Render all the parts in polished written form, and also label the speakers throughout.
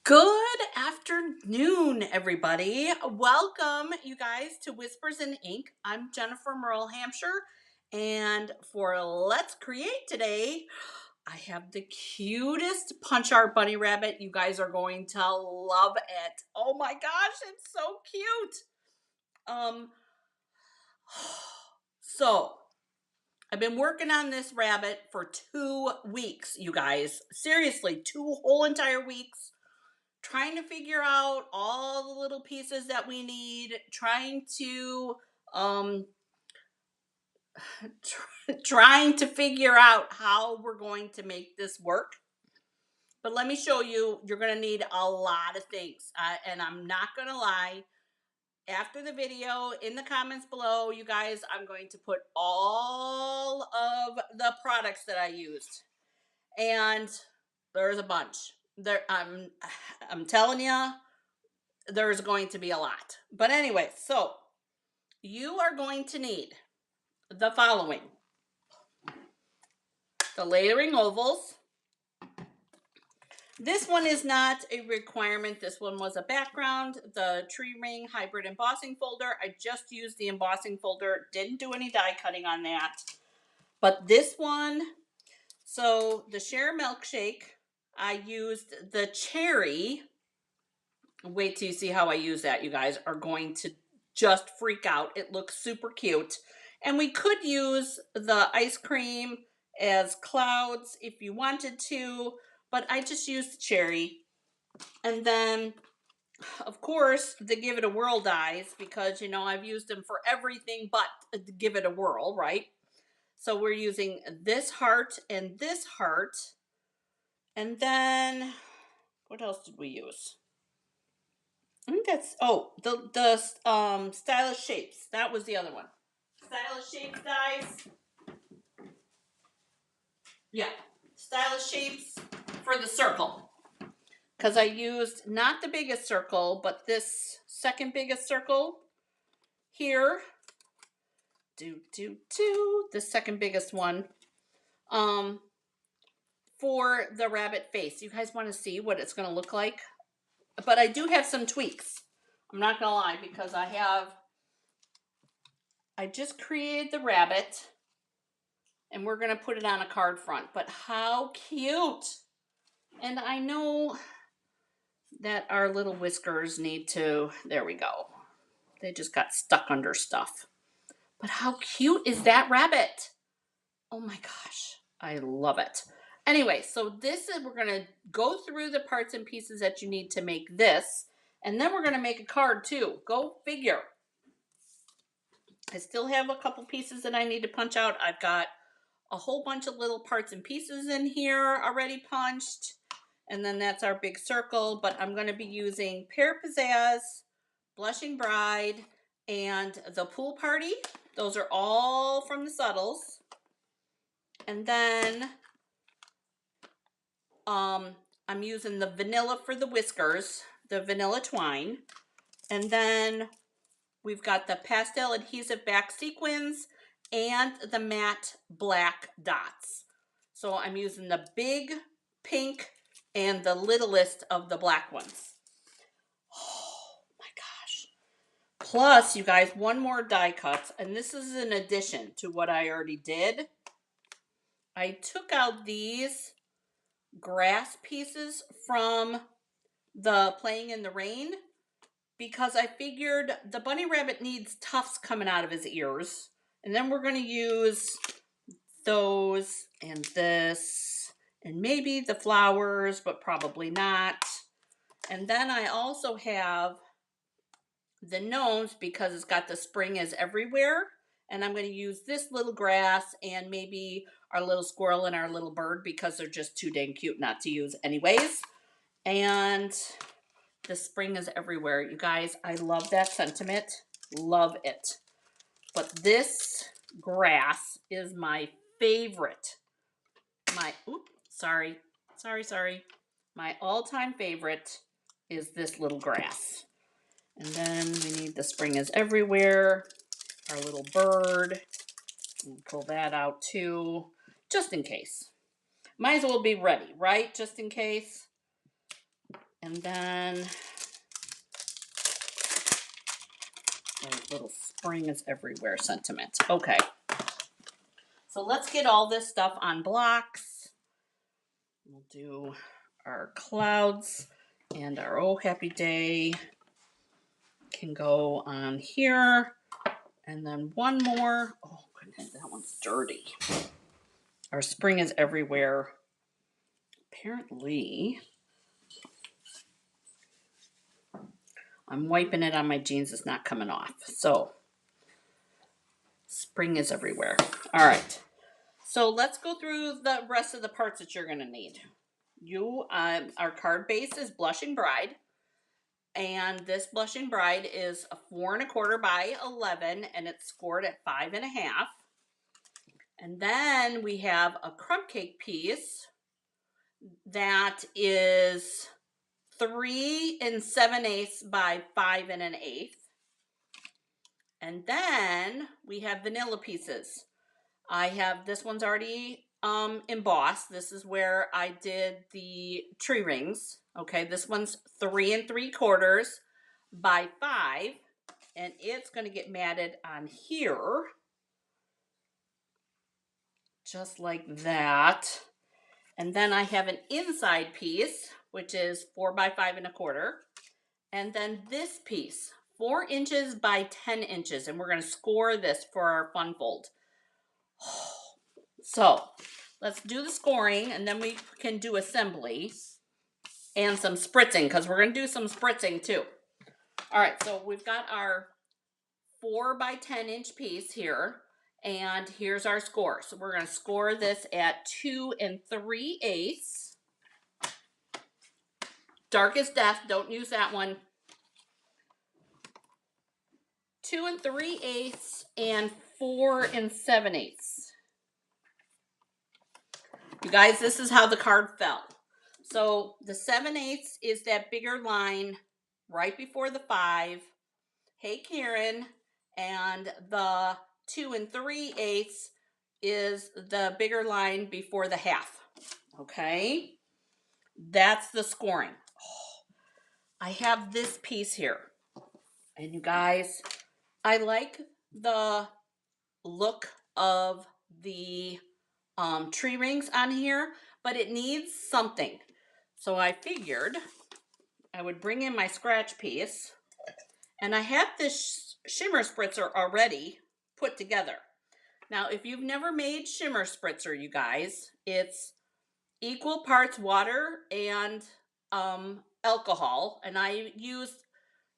Speaker 1: Good afternoon, everybody. Welcome, you guys, to Whispers in Ink. I'm Jennifer Merle Hampshire, and for Let's Create today, I have the cutest punch art bunny rabbit. You guys are going to love it. Oh my gosh, it's so cute. Um, so I've been working on this rabbit for 2 weeks, you guys. Seriously, 2 whole entire weeks. Trying to figure out all the little pieces that we need, trying to um trying to figure out how we're going to make this work. But let me show you. You're going to need a lot of things, and I'm not going to lie. After the video, in the comments below, you guys, I'm going to put all of the products that I used, and there's a bunch. I'm telling you, there's going to be a lot. But anyway, so you are going to need the following: the layering ovals. This one is not a requirement. This one was a background. The tree ring hybrid embossing folder. I just used the embossing folder. Didn't do any die cutting on that. But this one, so the share milkshake, I used the cherry. Wait till you see how I use that. You guys are going to just freak out. It looks super cute. And we could use the ice cream as clouds if you wanted to, but I just used cherry. And then, of course, the Give It a Whirl dies, because, I've used them for everything but the Give It a Whirl, right? So we're using this heart and this heart. And then, what else did we use? I think that's the stylish shapes. That was the other one. Stylish shapes dies. Yeah, stylish shapes for the circle. Because I used not the biggest circle, but this second biggest circle here. The second biggest one. For the rabbit face. You guys want to see what it's going to look like? But I do have some tweaks. I'm not going to lie, because I just created the rabbit, and we're going to put it on a card front. But how cute! And I know that our little whiskers need to, there we go. They just got stuck under stuff. But how cute is that rabbit? Oh my gosh, I love it. Anyway, so we're going to go through the parts and pieces that you need to make this. And then we're going to make a card too. Go figure. I still have a couple pieces that I need to punch out. I've got a whole bunch of little parts and pieces in here already punched. And then that's our big circle. But I'm going to be using Pear Pizzazz, Blushing Bride, and the Pool Party. Those are all from the Subtles. And then I'm using the vanilla for the whiskers, the vanilla twine. And then we've got the pastel adhesive back sequins and the matte black dots. So I'm using the big pink and the littlest of the black ones. Oh my gosh. Plus, you guys, one more die cut, and this is in addition to what I already did. I took out these grass pieces from the Playing in the Rain, because I figured the bunny rabbit needs tufts coming out of his ears. And then we're going to use those and this and maybe the flowers, but probably not. And then I also have the gnomes, because it's got the spring is everywhere. And I'm going to use this little grass and maybe our little squirrel and our little bird, because they're just too dang cute not to use anyways. And the spring is everywhere. You guys, I love that sentiment. Love it. But this grass is my favorite. Sorry. My all-time favorite is this little grass. And then we need the spring is everywhere. Our little bird. We'll pull that out too, just in case. Might as well be ready, right? Just in case. And then little spring is everywhere sentiment. Okay. So let's get all this stuff on blocks. We'll do our clouds and our oh happy day can go on here. And then one more. Oh goodness, that one's dirty. Our spring is everywhere. Apparently, I'm wiping it on my jeans. It's not coming off. So, spring is everywhere. All right. So, let's go through the rest of the parts that you're going to need. Our card base is Blushing Bride. And this Blushing Bride is a 4 1/4 by 11, and it's scored at 5 1/2. And then we have a crumb cake piece that is 3 7/8 by 5 1/8. And then we have vanilla pieces. I have, this one's already embossed. This is where I did the tree rings. Okay, this one's 3 3/4 by 5. And it's going to get matted on here. Just like that. And then I have an inside piece, which is 4 by 5 1/4. And then this piece, 4 inches by 10 inches. And we're going to score this for our fun fold. So let's do the scoring, and then we can do assembly and some spritzing, because we're going to do some spritzing too. All right, so we've got our 4 by 10 inch piece here, and here's our score. So we're going to score this at 2 3/8. Darkest Death, don't use that one. 2 3/8 and 4 7/8. You guys, this is how the card fell. So the 7/8 is that bigger line right before the 5. Hey Karen. And the 2 3/8 is the bigger line before the half. Okay. That's the scoring. I have this piece here. And you guys, I like the look of the tree rings on here, but it needs something. So I figured I would bring in my scratch piece, and I have this shimmer spritzer already put together. Now, if you've never made shimmer spritzer, you guys, it's equal parts water and alcohol, and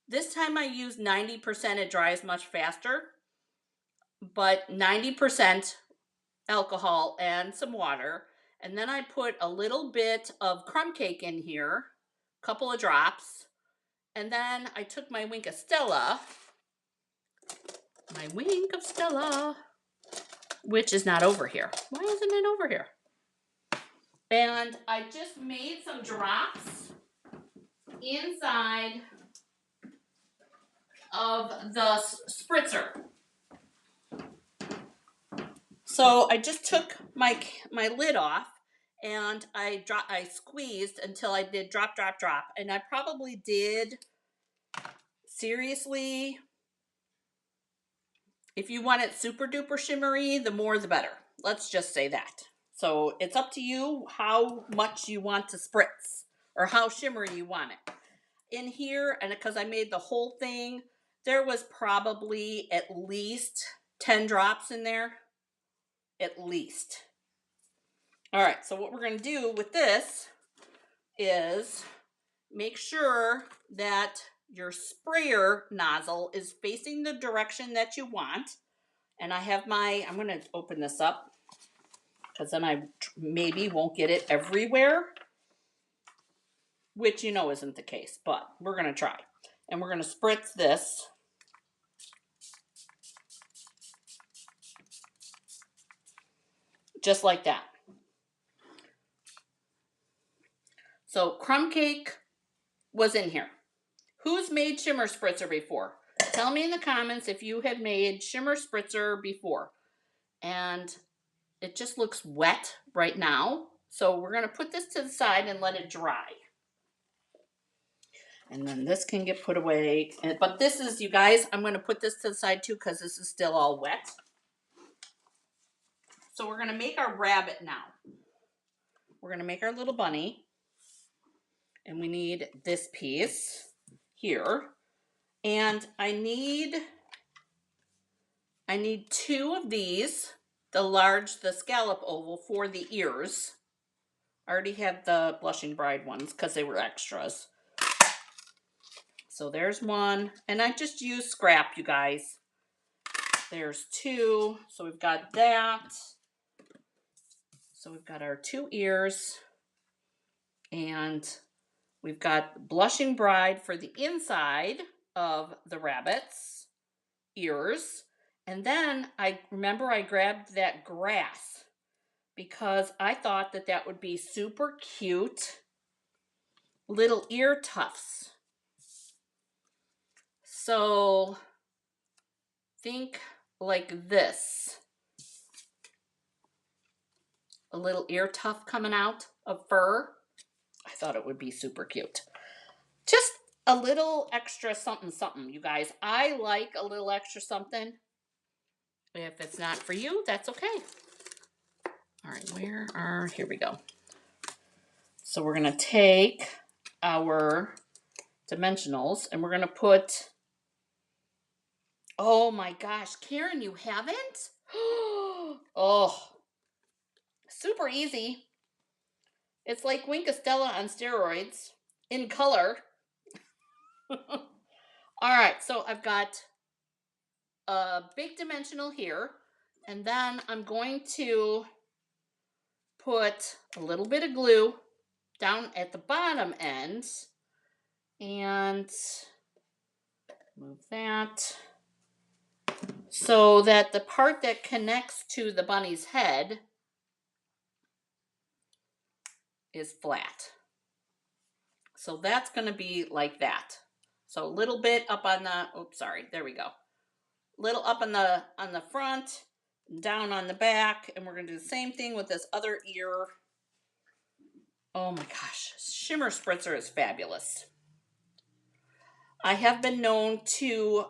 Speaker 1: this time I used 90%. It dries much faster, but 90% alcohol and some water. And then I put a little bit of crumb cake in here, a couple of drops. And then I took my Wink of Stella, which is not over here. Why isn't it over here? And I just made some drops inside of the spritzer. So I just took my lid off, and I squeezed until I did drop, drop, drop. And I probably did, seriously, if you want it super duper shimmery, the more the better. Let's just say that. So it's up to you how much you want to spritz or how shimmery you want it. In here, and because I made the whole thing, there was probably at least 10 drops in there. At least. All right, so what we're going to do with this is make sure that your sprayer nozzle is facing the direction that you want. And I have I'm going to open this up, because then I maybe won't get it everywhere, which you know isn't the case, but we're going to try. And we're going to spritz this. Just like that. So crumb cake was in here. Who's made shimmer spritzer before? Tell me in the comments if you have made shimmer spritzer before. And it just looks wet right now. So we're going to put this to the side and let it dry. And then this can get put away. But this is, you guys, I'm going to put this to the side too because this is still all wet. So we're going to make our rabbit now. We're going to make our little bunny. And we need this piece here. And I need 2 of these, the scallop oval for the ears. I already had the Blushing Bride ones because they were extras. So there's one. And I just used scrap, you guys. There's 2. So we've got that. So we've got our 2 ears. And we've got Blushing Bride for the inside of the rabbit's ears. And then I grabbed that grass because I thought that would be super cute little ear tufts. So think like this. A little ear tuft coming out of fur. I thought it would be super cute. Just a little extra something, you guys. I like a little extra something. If it's not for you, that's okay. All right, here we go. So we're going to take our dimensionals and we're going to put, oh my gosh, Karen, you haven't? Oh, super easy. It's like Winkastella on steroids in color. All right, so I've got a big dimensional here, and then I'm going to put a little bit of glue down at the bottom end and move that so that the part that connects to the bunny's head is flat. So that's going to be like that. So a little bit up on the, oops, sorry, there we go. Little up on the front, down on the back, and we're going to do the same thing with this other ear. Oh my gosh, Shimmer Spritzer is fabulous. I have been known to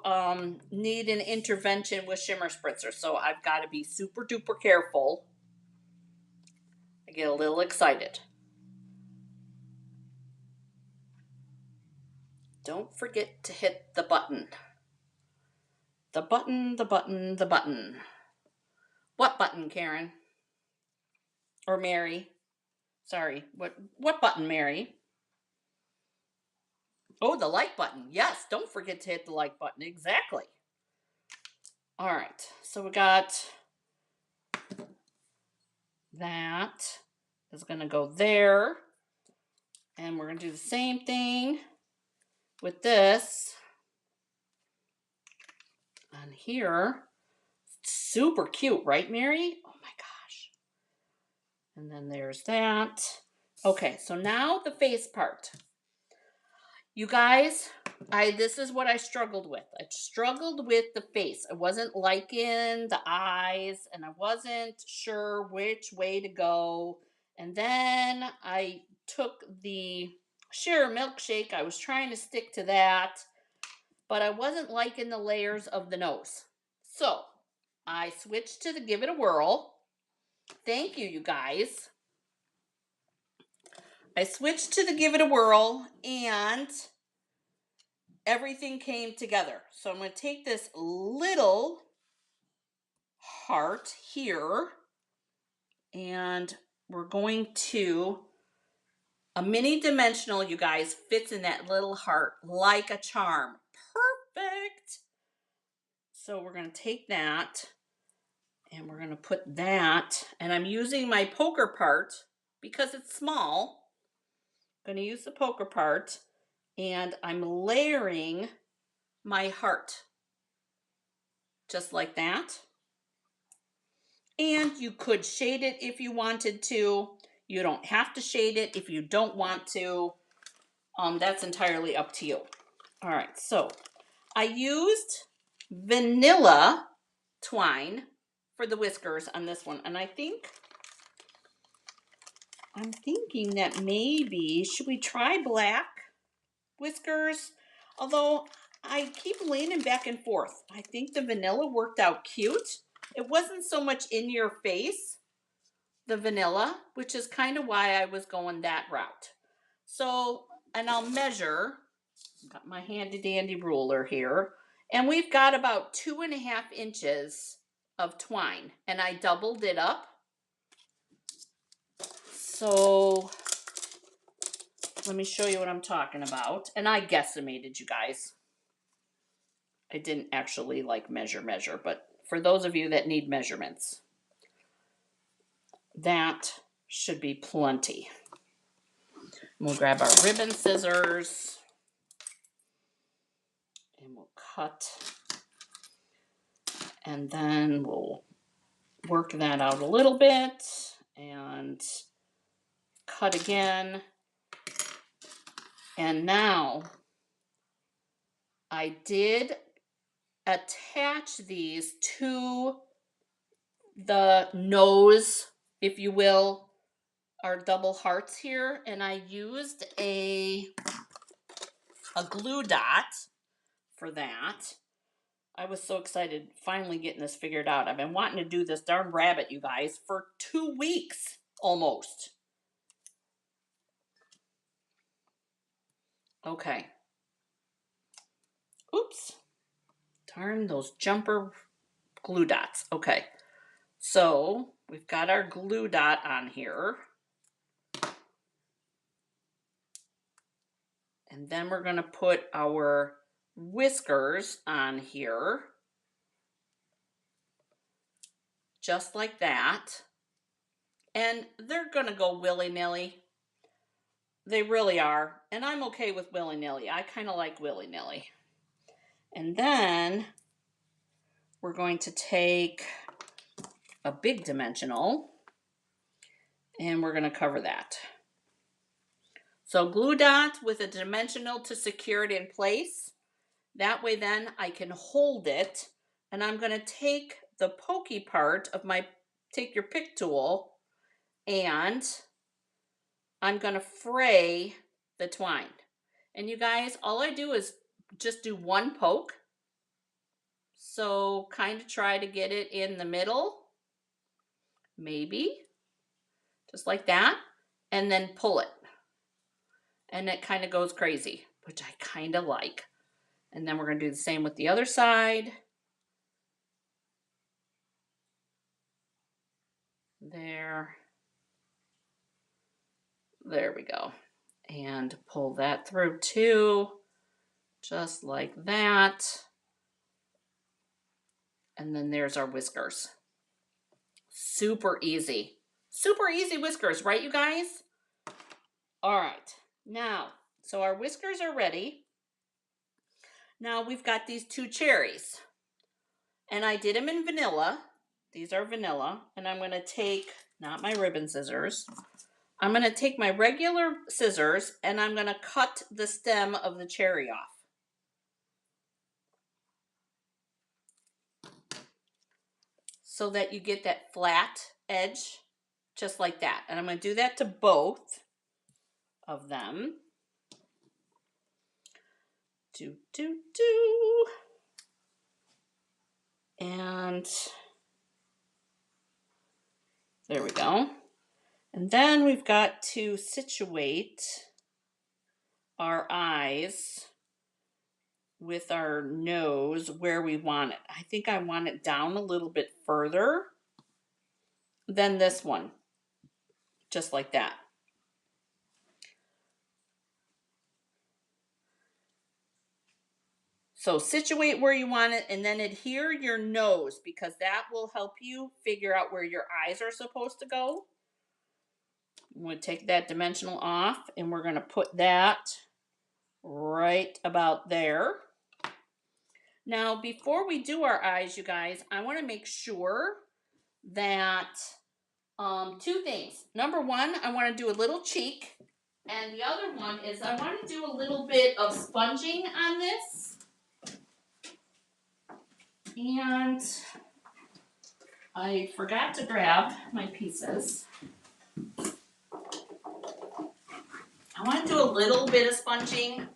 Speaker 1: need an intervention with Shimmer Spritzer, so I've got to be super duper careful. I get a little excited. Don't forget to hit the button. The button, the button, the button. What button, Karen? Or Mary? Sorry, what button, Mary? Oh, the like button. Yes, don't forget to hit the like button. Exactly. All right, so we got that is going to go there. And we're going to do the same thing with this on here. Super cute, right, Mary? Oh my gosh. And then there's that. Okay, so now the face part. You guys, this is what I struggled with. I struggled with the face. I wasn't liking the eyes, and I wasn't sure which way to go. And then I took the Share Milkshake. I was trying to stick to that, but I wasn't liking the layers of the nose. So I switched to the Give It a Whirl. Thank you, you guys. I switched to the Give It a Whirl, and everything came together. So I'm going to take this little heart here, and we're going to, a mini dimensional, you guys, fits in that little heart like a charm. Perfect. So we're going to take that, and we're going to put that, and I'm using my poker part because it's small. I'm going to use the poker part, and I'm layering my heart just like that. And you could shade it if you wanted to. You don't have to shade it if you don't want to. That's entirely up to you. All right, so I used vanilla twine for the whiskers on this one. And I'm thinking that maybe, should we try black? whiskers, although I keep leaning back and forth. I think the vanilla worked out cute. It wasn't so much in your face, the vanilla, which is kind of why I was going that route. So, and I'll measure, got my handy dandy ruler here, and we've got about 2.5 inches of twine, and I doubled it up. So let me show you what I'm talking about. And I guesstimated, you guys. I didn't actually like measure, but for those of you that need measurements, that should be plenty. We'll grab our ribbon scissors and we'll cut, and then we'll work that out a little bit and cut again. And now I did attach these to the nose, if you will, our double hearts here, and I used a glue dot for that. I was so excited finally getting this figured out. I've been wanting to do this darn rabbit, you guys, for 2 weeks almost. Okay. Oops. Darn those jumper glue dots. Okay. So we've got our glue dot on here. And then we're going to put our whiskers on here. Just like that. And they're going to go willy-nilly. They really are. And I'm okay with willy-nilly. I kind of like willy-nilly. And then we're going to take a big dimensional and we're going to cover that. So glue dot with a dimensional to secure it in place. That way then I can hold it, and I'm going to take the pokey part of my take your pick tool and I'm going to fray the twine. And you guys, all I do is just do one poke. So kind of try to get it in the middle, maybe, just like that, and then pull it. And it kind of goes crazy, which I kind of like. And then we're going to do the same with the other side. There. There we go. And pull that through too, just like that. And then there's our whiskers. Super easy. Super easy whiskers, right, you guys? All right. Now, so our whiskers are ready. Now we've got these 2 cherries. And I did them in vanilla. These are vanilla. And I'm going to take, not my ribbon scissors, I'm going to take my regular scissors and I'm going to cut the stem of the cherry off. So that you get that flat edge, just like that. And I'm going to do that to both of them. And there we go. And then we've got to situate our eyes with our nose where we want it. I think I want it down a little bit further than this one. Just like that. So situate where you want it and then adhere your nose because that will help you figure out where your eyes are supposed to go. I'm going to take that dimensional off and we're going to put that right about there. Now, before we do our eyes, you guys, I want to make sure that 2 things. Number 1, I want to do a little cheek. And the other one is I want to do a little bit of sponging on this. And I forgot to grab my pieces. I want to do a little bit of sponging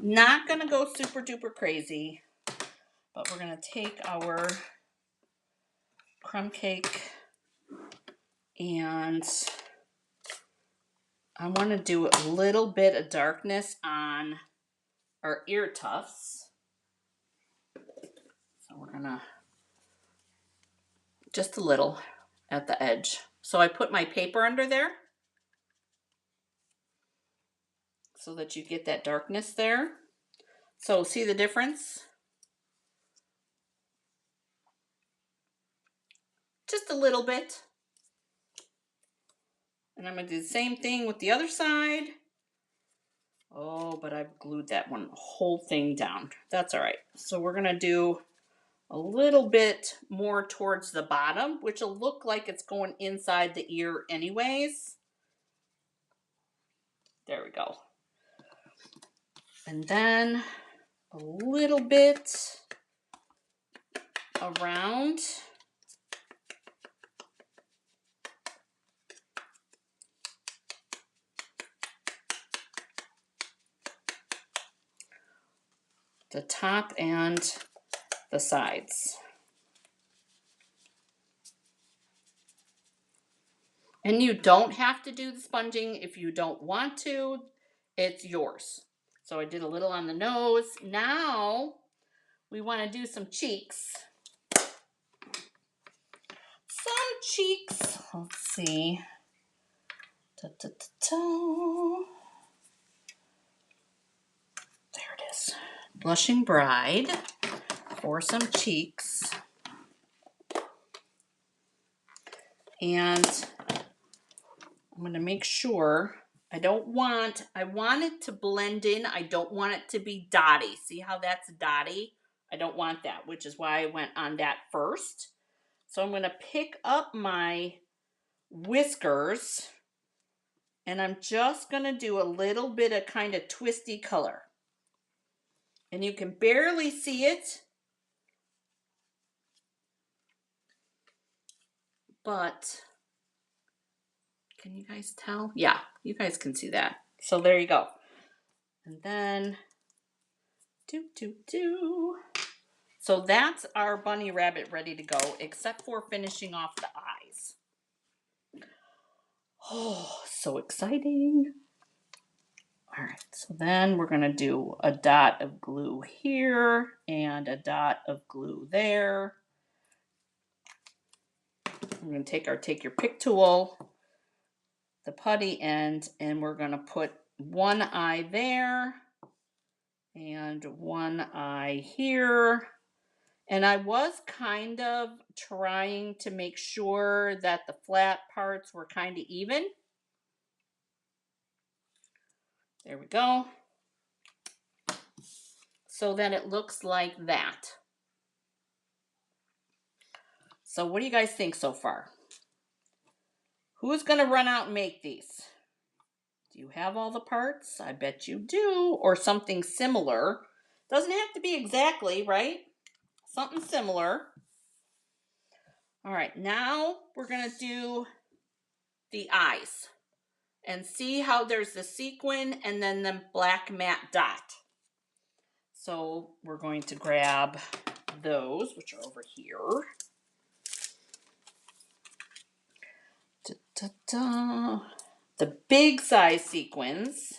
Speaker 1: Not gonna go super duper crazy, but we're gonna take our crumb cake and I want to do a little bit of darkness on our ear tufts. So we're gonna, just a little at the edge. So I put my paper under there so that you get that darkness there. So see the difference? Just a little bit. And I'm gonna do the same thing with the other side. Oh, but I've glued that one whole thing down. That's all right. So we're gonna do a little bit more towards the bottom, which will look like it's going inside the ear anyways. There we go. And then a little bit around. The top and the sides. And you don't have to do the sponging if you don't want to. It's yours. So I did a little on the nose. Now we want to do some cheeks. Some cheeks. Let's see. There it is. Blushing Bride for some cheeks. And I'm going to make sure I want it to blend in. I don't want it to be dotty. See how that's dotty? I don't want that, which is why I went on that first. So I'm going to pick up my whiskers and I'm just going to do a little bit of kind of twisty color. And you can barely see it, but can you guys tell? Yeah, you guys can see that. So there you go. And then So that's our bunny rabbit ready to go, except for finishing off the eyes. Oh, so exciting. All right, so then we're gonna do a dot of glue here and a dot of glue there. We're gonna take your pick tool, the putty end, and we're gonna put one eye there and one eye here. And I was kind of trying to make sure that the flat parts were kind of even. There we go. So then it looks like that. So what do you guys think so far? Who's going to run out and make these? Do you have all the parts? I bet you do. Or something similar. Doesn't have to be exactly, right? Something similar. All right, now we're going to do the eyes. And see how there's the sequin and then the black matte dot. So we're going to grab those, which are over here. The big size sequins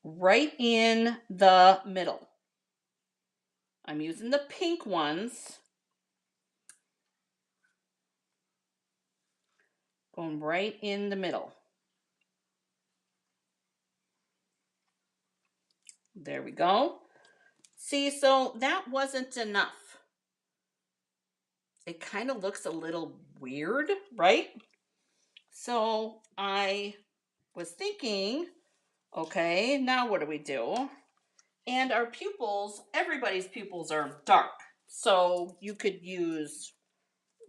Speaker 1: right in the middle. I'm using the pink ones. Going right in the middle. There we go. See, so that wasn't enough. It kind of looks a little weird, right? So I was thinking, okay, now what do we do? And our pupils, everybody's pupils are dark. So you could use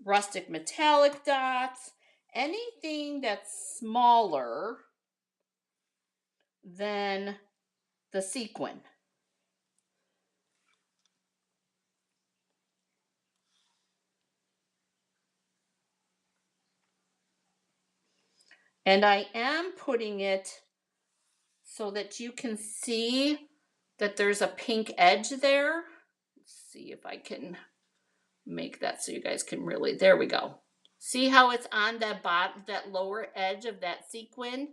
Speaker 1: rustic metallic dots, anything that's smaller than the sequin. And I am putting it so that you can see that there's a pink edge there. Let's see if I can make that so you guys can really, there we go. See how it's on that bottom, that lower edge of that sequin?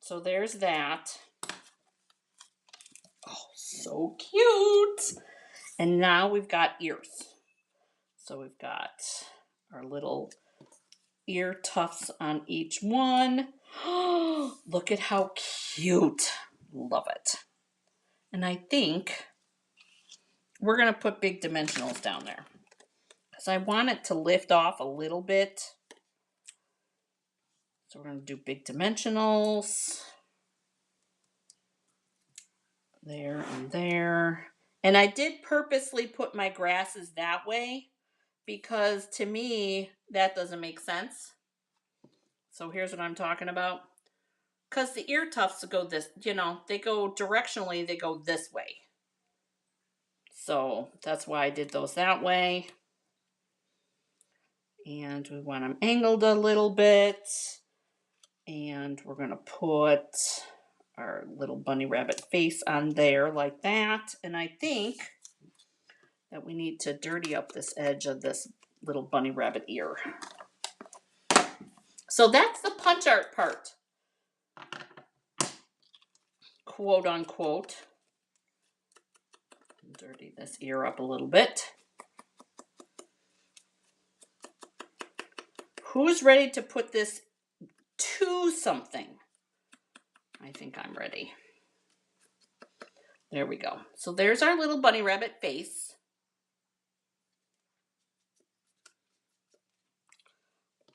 Speaker 1: So there's that. Oh, so cute. And now we've got ears. So we've got our little ear tufts on each one. Look at how cute. Love it. And I think we're going to put big dimensionals down there because I want it to lift off a little bit. So we're going to do big dimensionals. There and there. And I did purposely put my grasses that way because to me, that doesn't make sense. So here's what I'm talking about. Because the ear tufts go this, you know, they go directionally, they go this way. So that's why I did those that way. And we want them angled a little bit. And we're going to put our little bunny rabbit face on there like that. And I think that we need to dirty up this edge of this little bunny rabbit ear. So that's the punch art part. Quote unquote. Dirty this ear up a little bit. Who's ready to put this to something? I think I'm ready. There we go. So there's our little bunny rabbit face.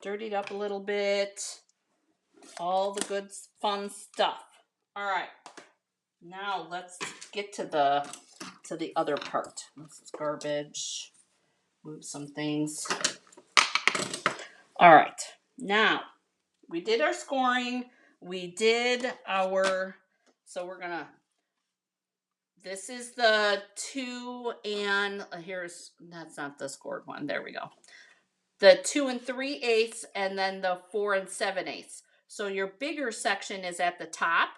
Speaker 1: Dirtied up a little bit. All the good fun stuff. All right. Now let's get to the other part. This is garbage. Move some things. All right. Now, we did our scoring. We did our, so we're going to, this is the 2 and, here's, that's not the scored one. There we go. The 2 3/8 and then the 4 7/8. So your bigger section is at the top.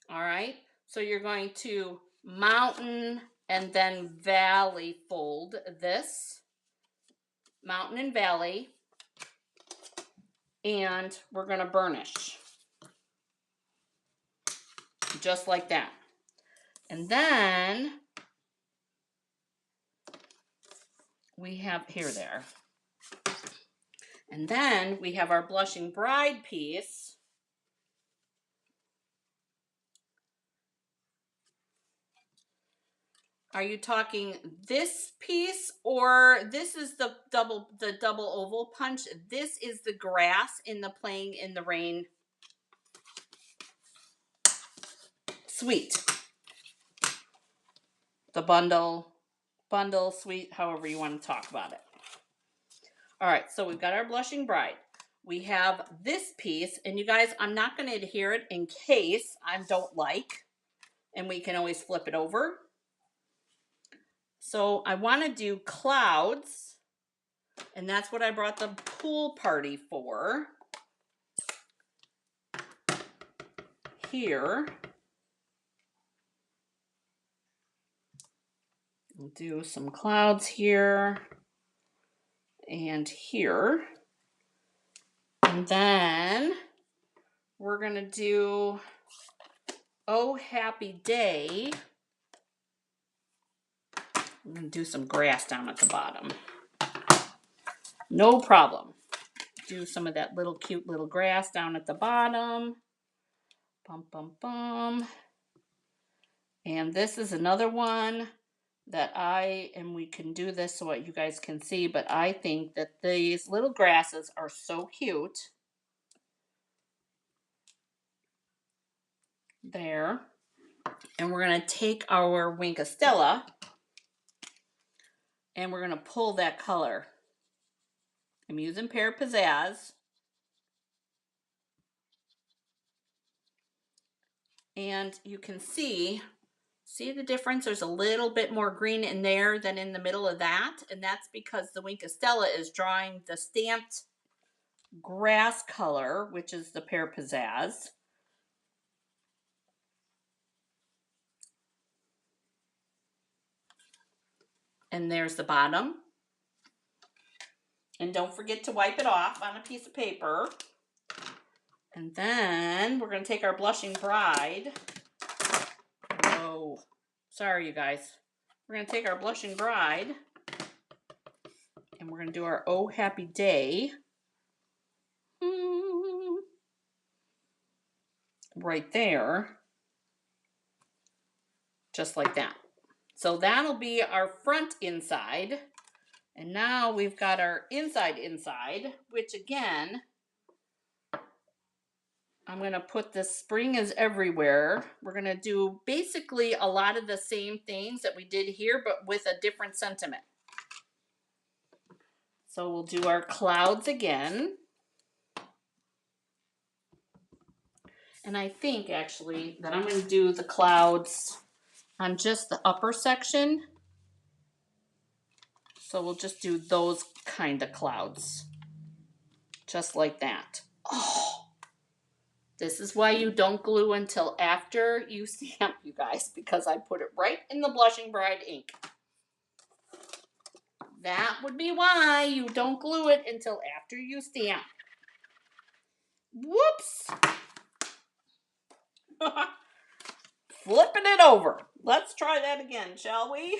Speaker 1: All right. So you're going to mountain and then valley fold this. Mountain and valley. And we're going to burnish. Just like that. And then we have, here there. And then we have our blushing bride piece. Are you talking this piece or this is the double oval punch? This is the grass in the Playing in the Rain suite. The bundle, suite, however you want to talk about it. All right, so we've got our blushing bride. We have this piece, and you guys, I'm not going to adhere it in case I don't like, and we can always flip it over. So I want to do clouds, and that's what I brought the pool party for. Here. We'll do some clouds here and here. And then we're going to do Oh Happy Day. I'm going to do some grass down at the bottom. No problem. Do some of that little cute little grass down at the bottom. Bum, bum, bum. And this is another one that and we can do this so what you guys can see, but I think that these little grasses are so cute. There. And we're going to take our Wink of Stella and we're going to pull that color. I'm using Pear Pizzazz. And you can see the difference? There's a little bit more green in there than in the middle of that. And that's because the Wink of Stella is drawing the stamped grass color, which is the Pear Pizzazz. And there's the bottom. And don't forget to wipe it off on a piece of paper. And then we're going to take our Blushing Bride. Whoa. Sorry, you guys. We're going to take our Blushing Bride. And we're going to do our Oh Happy Day. Right there. Just like that. So that'll be our front inside. And now we've got our inside, which again, I'm going to put the Spring is Everywhere. We're going to do basically a lot of the same things that we did here, but with a different sentiment. So we'll do our clouds again. And I think actually that I'm going to do the clouds on just the upper section. So we'll just do those kind of clouds. Just like that. Oh, this is why you don't glue until after you stamp, you guys, because I put it right in the Blushing Bride ink. That would be why you don't glue it until after you stamp. Whoops. Flipping it over. Let's try that again, shall we?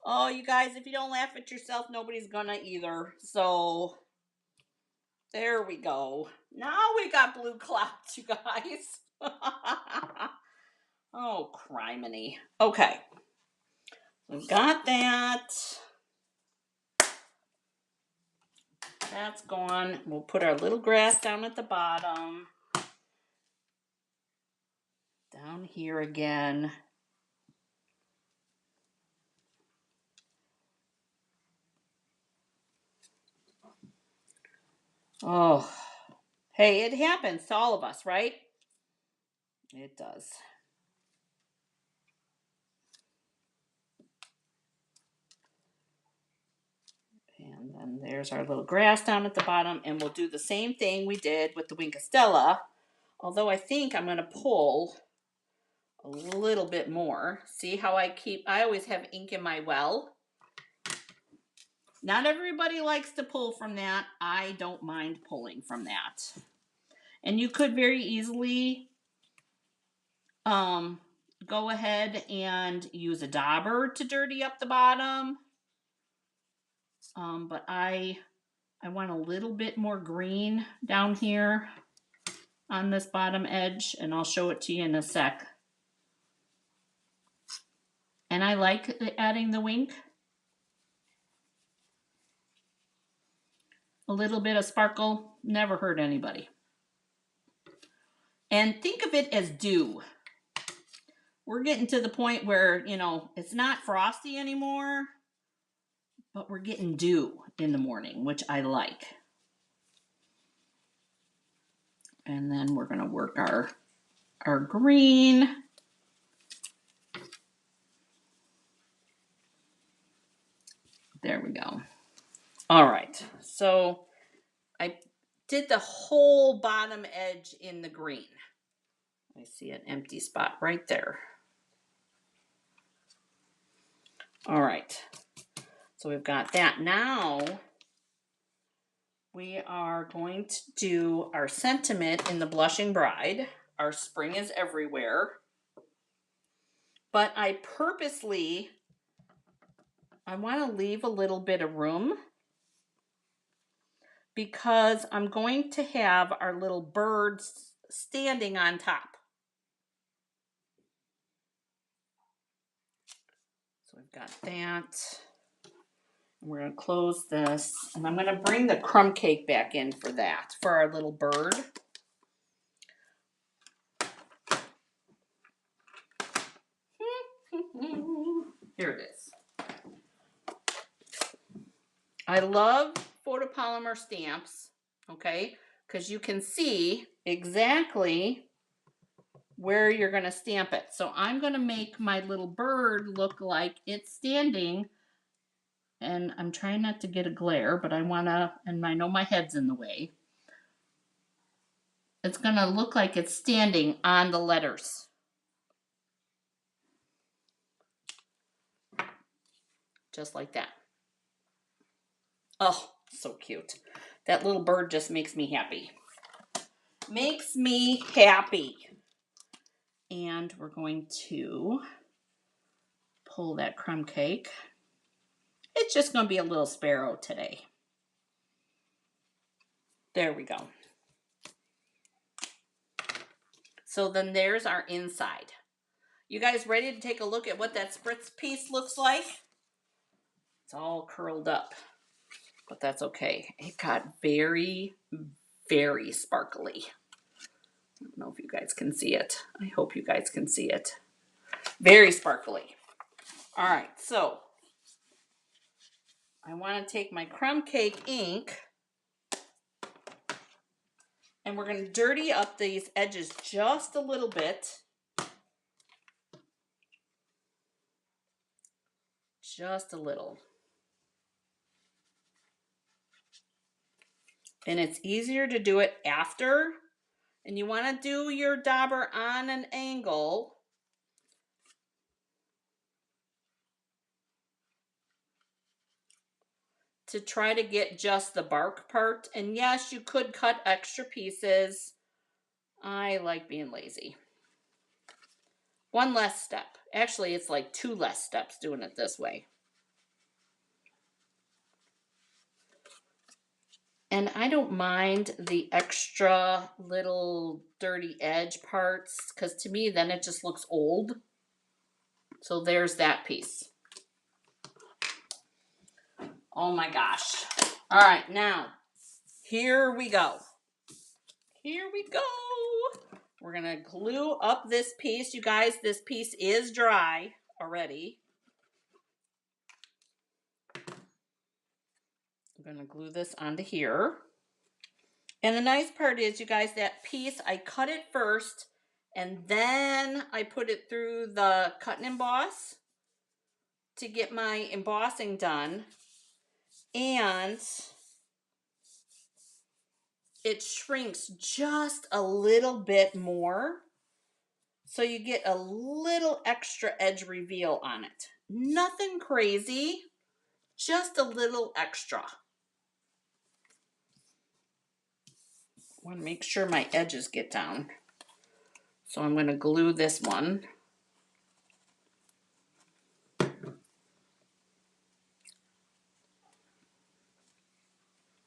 Speaker 1: Oh, you guys, if you don't laugh at yourself, nobody's gonna either. So, there we go. Now we got blue clouds, you guys. Oh, criminy. Okay. We've got that. That's gone. We'll put our little grass down at the bottom. Down here again. Oh, hey, it happens to all of us, right? It does. And then there's our little grass down at the bottom, and we'll do the same thing we did with the Wink of Stella, although I think I'm going to pull a little bit more. See how I always have ink in my well. Not everybody likes to pull from that. I don't mind pulling from that. And you could very easily go ahead and use a dauber to dirty up the bottom. But I want a little bit more green down here on this bottom edge, and I'll show it to you in a sec. And I like adding the wink. A little bit of sparkle never hurt anybody. And think of it as dew. We're getting to the point where, you know, it's not frosty anymore, but we're getting dew in the morning, which I like. And then we're going to work our green. There we go. All right. So I did the whole bottom edge in the green. I see an empty spot right there. All right. So we've got that. Now we are going to do our sentiment in the Blushing Bride. Our Spring is Everywhere. But I purposely, I want to leave a little bit of room because I'm going to have our little birds standing on top. So we've got that. We're going to close this, and I'm going to bring the crumb cake back in for that, for our little bird. Here it is. I love photopolymer stamps, okay, because you can see exactly where you're going to stamp it. So I'm going to make my little bird look like it's standing. And I'm trying not to get a glare, but I want to, and I know my head's in the way. It's going to look like it's standing on the letters. just like that. Oh, so cute. That little bird just makes me happy. Makes me happy. And we're going to pull that crumb cake. It's just going to be a little sparrow today. There we go. So then there's our inside. You guys ready to take a look at what that spritz piece looks like? It's all curled up, but that's okay. It got very, very sparkly. I don't know if you guys can see it. I hope you guys can see it. Very sparkly. All right, so I want to take my crumb cake ink and we're going to dirty up these edges just a little bit. Just a little. And it's easier to do it after. And you want to do your dauber on an angle. To try to get just the bark part. And yes, you could cut extra pieces. I like being lazy. One less step. Actually, it's like 2 less steps doing it this way. And I don't mind the extra little dirty edge parts because to me then it just looks old. So there's that piece. Oh my gosh. All right, now here we go. Here we go. We're going to glue up this piece. You guys, this piece is dry already. I'm going to glue this onto here. And the nice part is, you guys, that piece, I cut it first, and then I put it through the cut and emboss to get my embossing done. And it shrinks just a little bit more. So you get a little extra edge reveal on it. Nothing crazy, just a little extra. I want to make sure my edges get down. So I'm going to glue this one.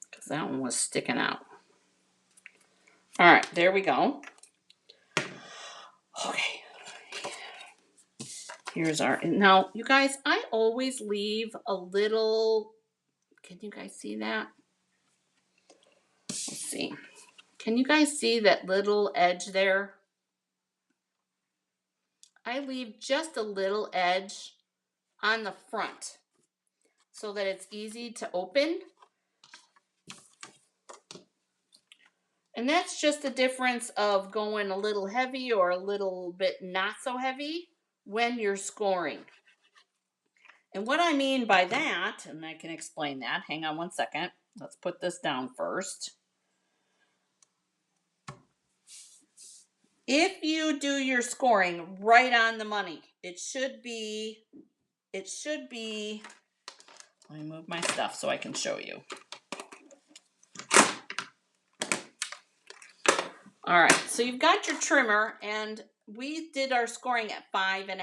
Speaker 1: Because that one was sticking out. All right, there we go. Okay. Here's our, now you guys, I always leave a little, can you guys see that? Let's see. Can you guys see that little edge there? I leave just a little edge on the front so that it's easy to open. And that's just the difference of going a little heavy or a little bit not so heavy when you're scoring. And what I mean by that, and I can explain that, hang on one second. Let's put this down first. If you do your scoring right on the money, it should be, let me move my stuff so I can show you. All right, so you've got your trimmer, and we did our scoring at 5.5.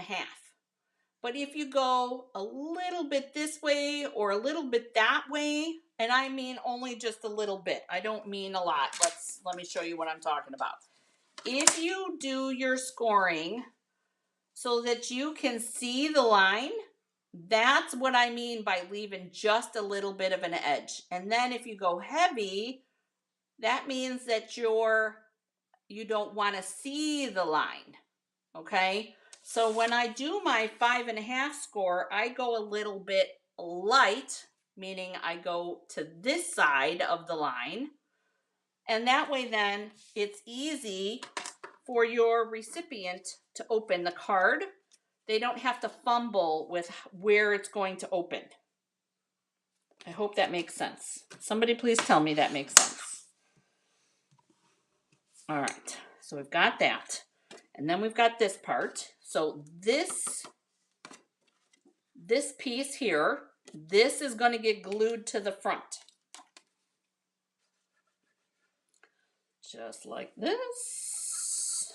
Speaker 1: But if you go a little bit this way or a little bit that way, and I mean only just a little bit, I don't mean a lot. Let me show you what I'm talking about. If you do your scoring so that you can see the line, that's what I mean by leaving just a little bit of an edge. And then if you go heavy, that means that you don't want to see the line, okay? So when I do my 5.5 score, I go a little bit light, meaning I go to this side of the line. And that way then it's easy for your recipient to open the card. They don't have to fumble with where it's going to open. I hope that makes sense. Somebody please tell me that makes sense. All right, so we've got that. And then we've got this part. So this piece here This is going to get glued to the front. Just like this.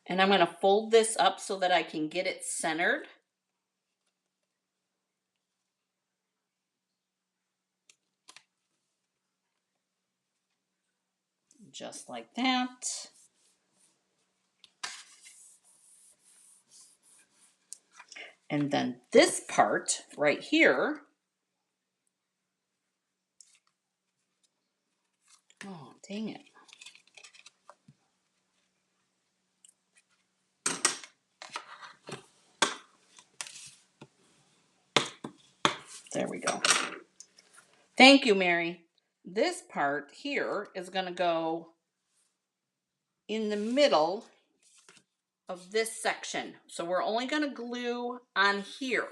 Speaker 1: And I'm going to fold this up so that I can get it centered. Just like that. And then this part right here, oh, dang it. There we go. Thank you, Mary. This part here is going to go in the middle of this section. So we're only going to glue on here.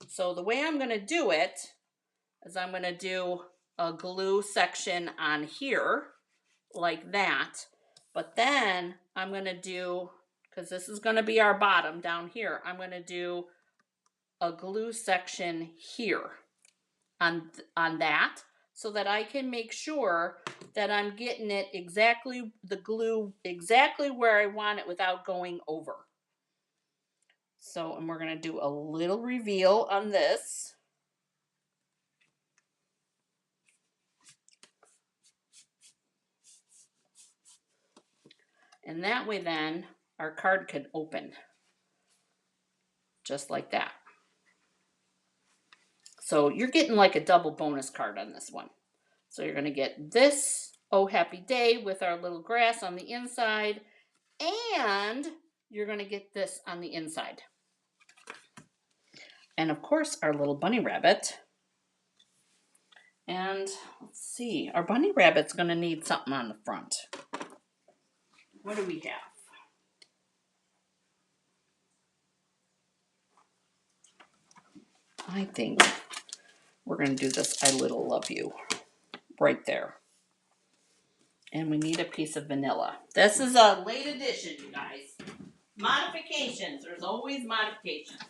Speaker 1: So the way I'm going to do it is I'm going to do a glue section on here like that. But then I'm going to do, because this is going to be our bottom down here, I'm going to do a glue section here on that, so that I can make sure that I'm getting it exactly, the glue exactly where I want it without going over. So, and we're going to do a little reveal on this. And that way then our card can open just like that. So you're getting like a double bonus card on this one. So you're going to get this Oh Happy Day with our little grass on the inside, and you're going to get this on the inside. And of course, our little bunny rabbit. And let's see, our bunny rabbit's going to need something on the front. What do we have? I think we're going to do this I Little Love You right there. And we need a piece of vanilla. This is a late edition, you guys. Modifications. There's always modifications.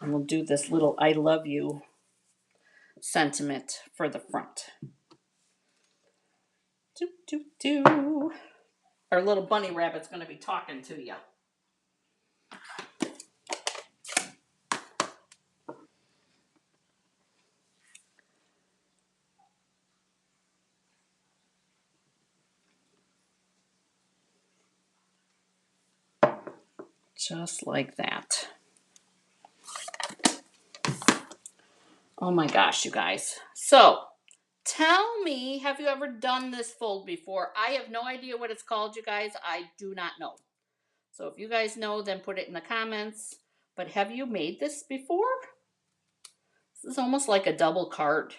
Speaker 1: And we'll do this little I love you sentiment for the front. Doo, doo, doo. Our little bunny rabbit's going to be talking to you. Just like that. Oh my gosh, you guys. So, tell me, have you ever done this fold before? I have no idea what it's called, you guys. I do not know. So if you guys know, then put it in the comments. But have you made this before? This is almost like a double card.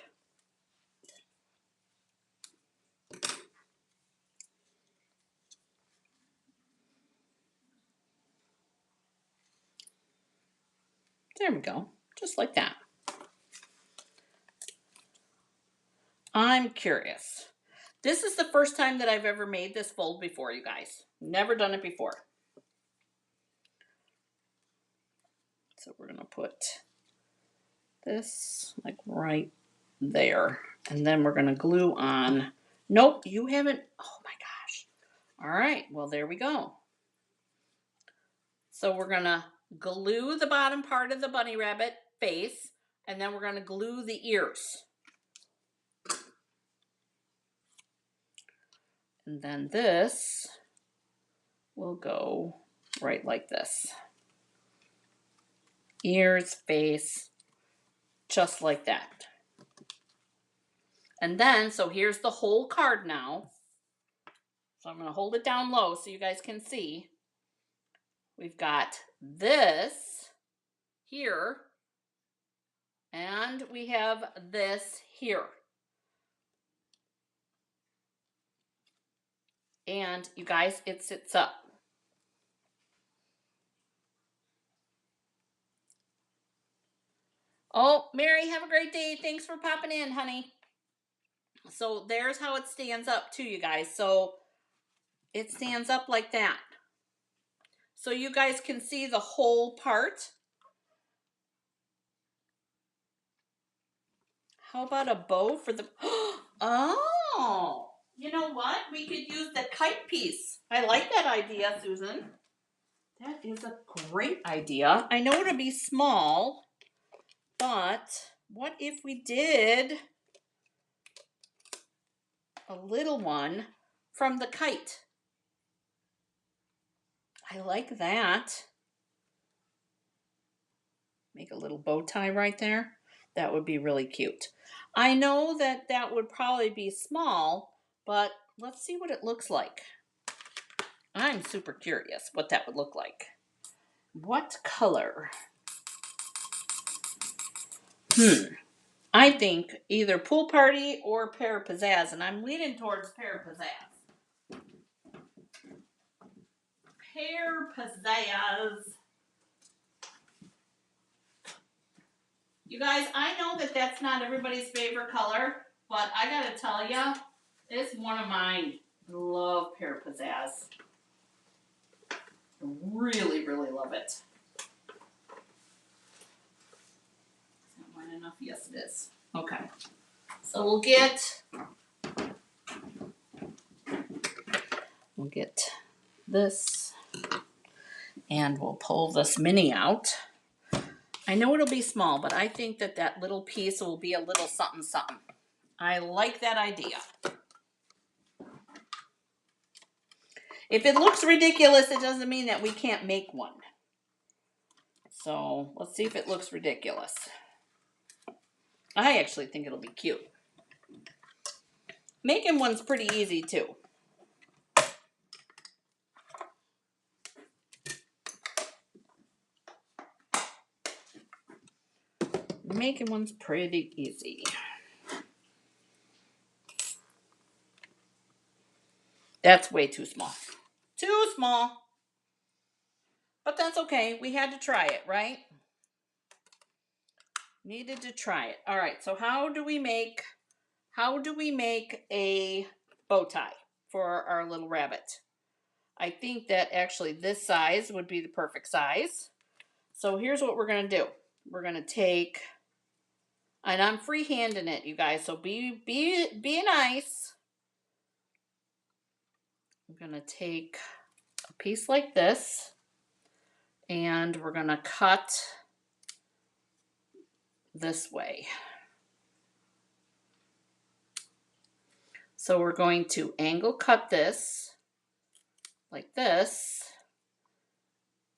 Speaker 1: There we go. Just like that. I'm curious. This is the first time that I've ever made this fold before, you guys. Never done it before. So we're going to put this like right there. And then we're going to glue on. Nope, you haven't. Oh my gosh. All right, well, there we go. So we're going to glue the bottom part of the bunny rabbit face, and then we're going to glue the ears. And then this will go right like this. Ears, face, just like that. And then, so here's the whole card now. So I'm going to hold it down low so you guys can see. We've got this here, and we have this here. And you guys, it sits up. Oh, Mary, have a great day. Thanks for popping in, honey. So there's how it stands up too, you guys. So it stands up like that. So you guys can see the whole part. How about a bow for the... Oh! You know what? We could use the kite piece. I like that idea, Susan. That is a great idea. I know it'll be small, but what if we did a little one from the kite? I like that. Make a little bow tie right there. That would be really cute. I know that that would probably be small, but let's see what it looks like. I'm super curious what that would look like. What color? I think either Pool Party or Pear Pizzazz, and I'm leaning towards Pear Pizzazz. Pear Pizzazz. You guys, I know that that's not everybody's favorite color, but I gotta tell you, it's one of mine. I love Pear Pizzazz. I really, really love it. Is that wide enough? Yes, it is. Okay. So we'll get this, and we'll pull this mini out. I know it'll be small, but I think that that little piece will be a little something something. I like that idea. If it looks ridiculous, it doesn't mean that we can't make one. So let's see if it looks ridiculous. I actually think it'll be cute. Making one's pretty easy too. Making one's pretty easy. That's way too small. Too small. But that's okay. We had to try it, right? Needed to try it. All right. So how do we make a bow tie for our little rabbit? I think that actually this size would be the perfect size. So here's what we're going to do. We're going to take, and I'm freehanding it, you guys, so be nice. I'm going to take a piece like this, and we're going to cut this way. So we're going to angle cut this like this,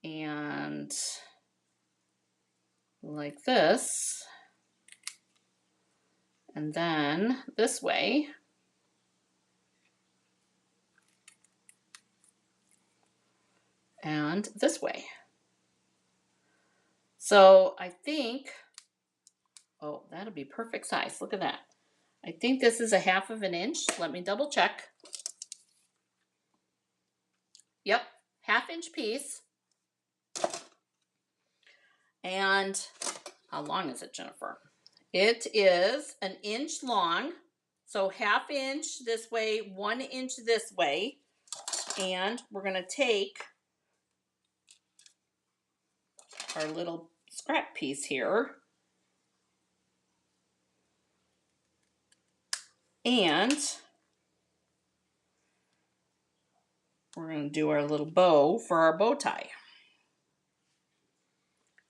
Speaker 1: and like this, and then this way. And this way. So I think, oh, that'll be perfect size. Look at that. I think this is a 1/2 inch. Let me double check. Yep, 1/2 inch piece. And how long is it, Jennifer? It is 1 inch long. So 1/2 inch this way, 1 inch this way. And we're going to take our little scrap piece here. And we're going to do our little bow for our bow tie.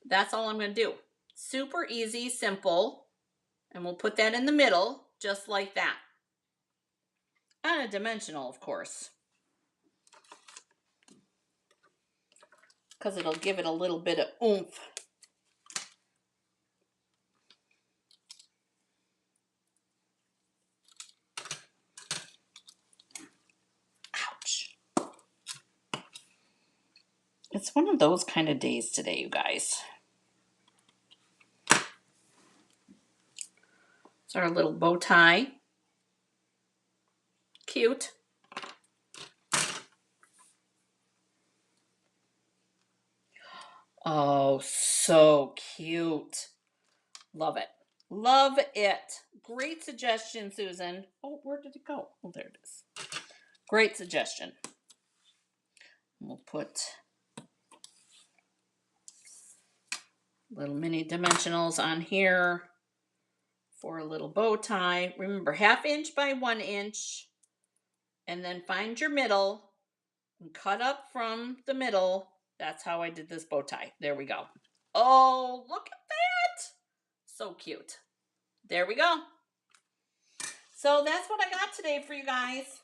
Speaker 1: That's all I'm going to do. Super easy, simple. And we'll put that in the middle, just like that. On a dimensional, of course. Because it'll give it a little bit of oomph. Ouch. It's one of those kind of days today, you guys. It's our little bow tie. Cute. Oh, so cute. Love it. Love it. Great suggestion, Susan. Oh, where did it go? Oh, there it is. Great suggestion. We'll put little mini dimensionals on here for a little bow tie. Remember, 1/2 inch by 1 inch, and then find your middle and cut up from the middle. That's how I did this bow tie. There we go. Oh, look at that. So cute. There we go. So that's what I got today for you guys.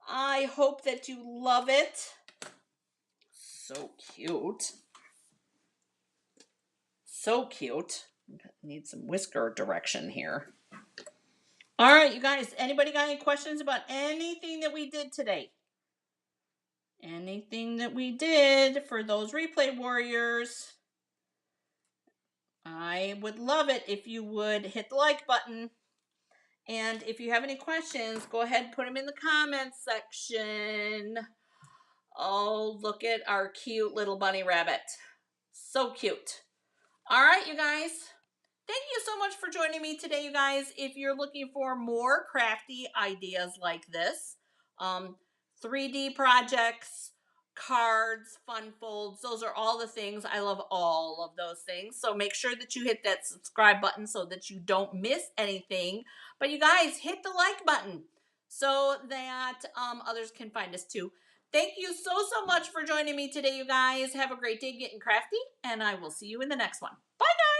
Speaker 1: I hope that you love it. So cute. So cute. Need some whisker direction here. All right, you guys, anybody got any questions about anything that we did today? Anything that we did for those replay warriors? I would love it if you would hit the like button. And if you have any questions, go ahead and put them in the comments section. Oh, look at our cute little bunny rabbit. So cute. All right, you guys. Thank you so much for joining me today, you guys. If you're looking for more crafty ideas like this, 3D projects, cards, fun folds, those are all the things. I love all of those things. So make sure that you hit that subscribe button so that you don't miss anything. But you guys, hit the like button so that others can find us too. Thank you so much for joining me today, you guys. Have a great day getting crafty, and I will see you in the next one. Bye, guys.